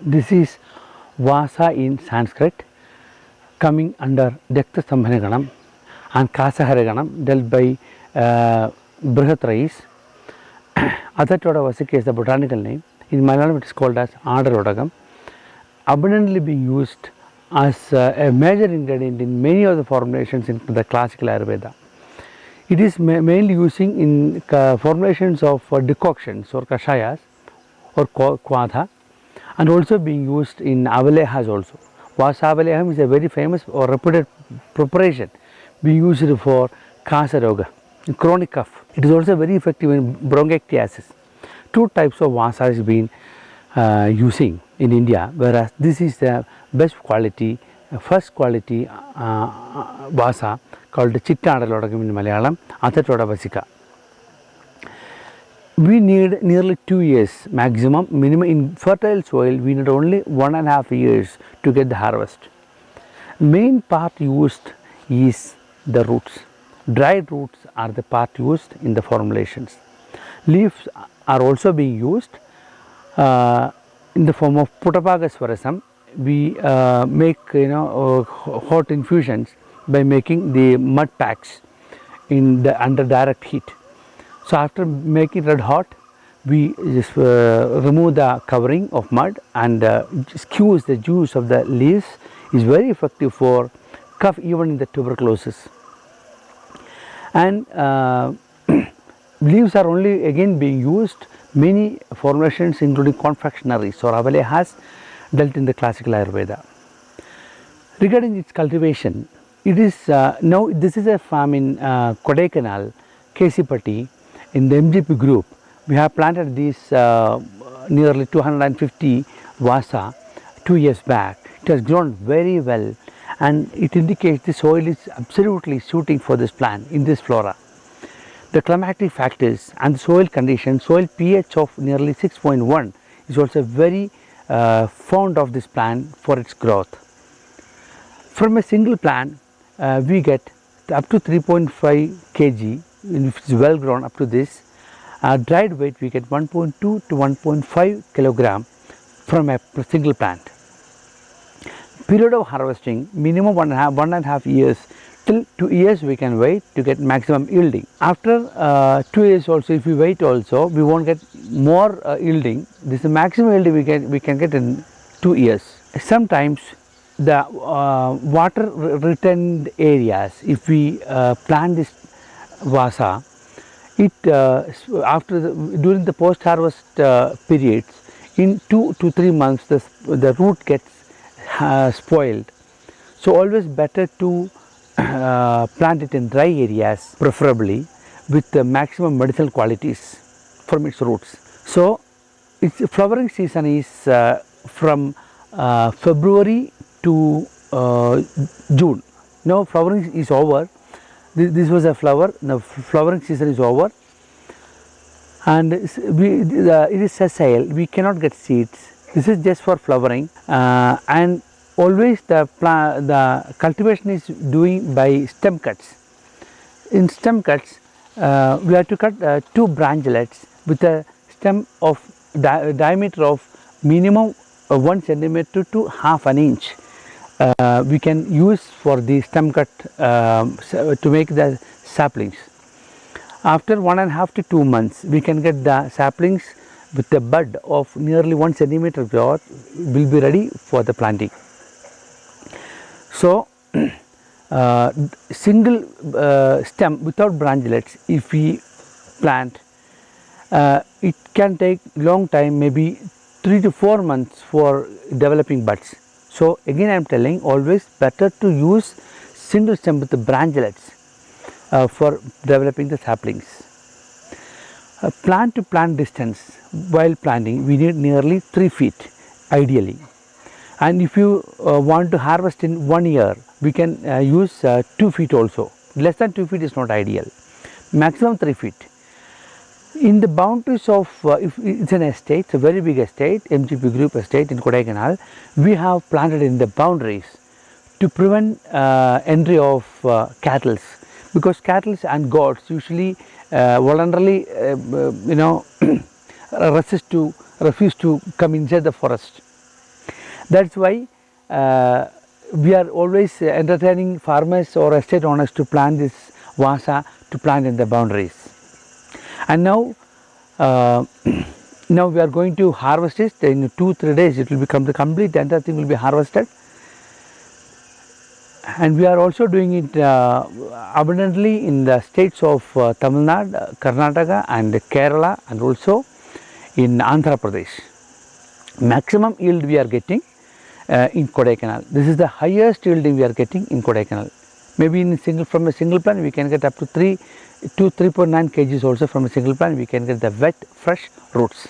This is Vasa in Sanskrit, coming under Dakta Sambhanaganam and Kasaharaganam, dealt by Brihat Rais. Adhatoda vasika is the botanical name. In Malayalam it is called as ADALODAKAM. Abundantly being used as a major ingredient in many of the formulations in the classical Ayurveda. It is mainly using in formulations of decoctions or kashayas or kvadha, and also being used in avalehas also. Vasa avaleham is a very famous or reputed preparation being used for Kasaroga, chronic cough. It is also very effective in bronchiectasis. Two types of Vasa is being using in India, whereas this is the best quality, first quality Vasa called Chitta ADALODAKAM in Malayalam, Adhatoda vasika. We need nearly 2 years maximum, minimum in fertile soil we need only 1.5 years to get the harvest. Main part used is the roots. Dried roots are the part used in the formulations. Leaves are also being used in the form of Puttapagaswarasam. We make hot infusions by making the mud packs under direct heat. So after making red hot, we just remove the covering of mud and squeeze the juice of the leaves. Is very effective for cough, even in the tuberculosis. And leaves are only again being used many formulations including confectionaries or avalehas dealt in the classical Ayurveda. Regarding its cultivation, it is now this is a farm in Kodaikanal, Kesipatti, in the MGP group. We have planted these nearly 250 Vasa 2 years back. It has grown very well, and it indicates the soil is absolutely suiting for this plant in this flora. The climatic factors and the soil conditions, soil pH of nearly 6.1 is also very fond of this plant for its growth. From a single plant, we get up to 3.5 kg. If it is well grown up to this, dried weight we get 1.2 to 1.5 kilogram from a single plant. Period of harvesting minimum 1.5 years till 2 years we can wait to get maximum yielding. After 2 years also, if we wait also, we won't get more yielding. This is the maximum yielding we can get in 2 years. Sometimes the water retained areas, if we plant this Vasa, it during the post harvest periods, in 2 to 3 months the root gets spoiled. So always better to plant it in dry areas, preferably with the maximum medicinal qualities from its roots. So its flowering season is from February to June. Now flowering is over. This was a flower. Now flowering season is over, and it is sessile. We cannot get seeds. This is just for flowering, and always the cultivation is doing by stem cuts. In stem cuts, we have to cut 2 branchlets with a stem of diameter of minimum 1 centimeter to half an inch. We can use for the stem cut to make the saplings. After 1.5 to 2 months, we can get the saplings with the bud of nearly 1 centimeter growth will be ready for the planting. So single stem without branchlets, if we plant, it can take long time, maybe 3 to 4 months for developing buds. So again I am telling, always better to use single stem with the branchlets for developing the saplings. Plant to plant distance while planting, we need nearly 3 feet ideally, and if you want to harvest in 1 year, we can use 2 feet also. Less than 2 feet is not ideal, maximum 3 feet. In the boundaries of, if it's an estate, it's a very big estate, MGP group estate in Kodaikanal, we have planted in the boundaries to prevent entry of cattle, because cattle and goats usually voluntarily refuse to come inside the forest. That's why we are always entertaining farmers or estate owners to plant this vasa, to plant in the boundaries. And now now we are going to harvest it. In 2-3 days it will become the complete, the entire thing will be harvested. And we are also doing it abundantly in the states of Tamil Nadu, Karnataka and Kerala, and also in Andhra Pradesh. Maximum yield we are getting in Kodaikanal. This is the highest yielding we are getting in Kodaikanal. Maybe from a single plant we can get up to 3 to 3.9 kgs also. From a single plant we can get the wet fresh roots.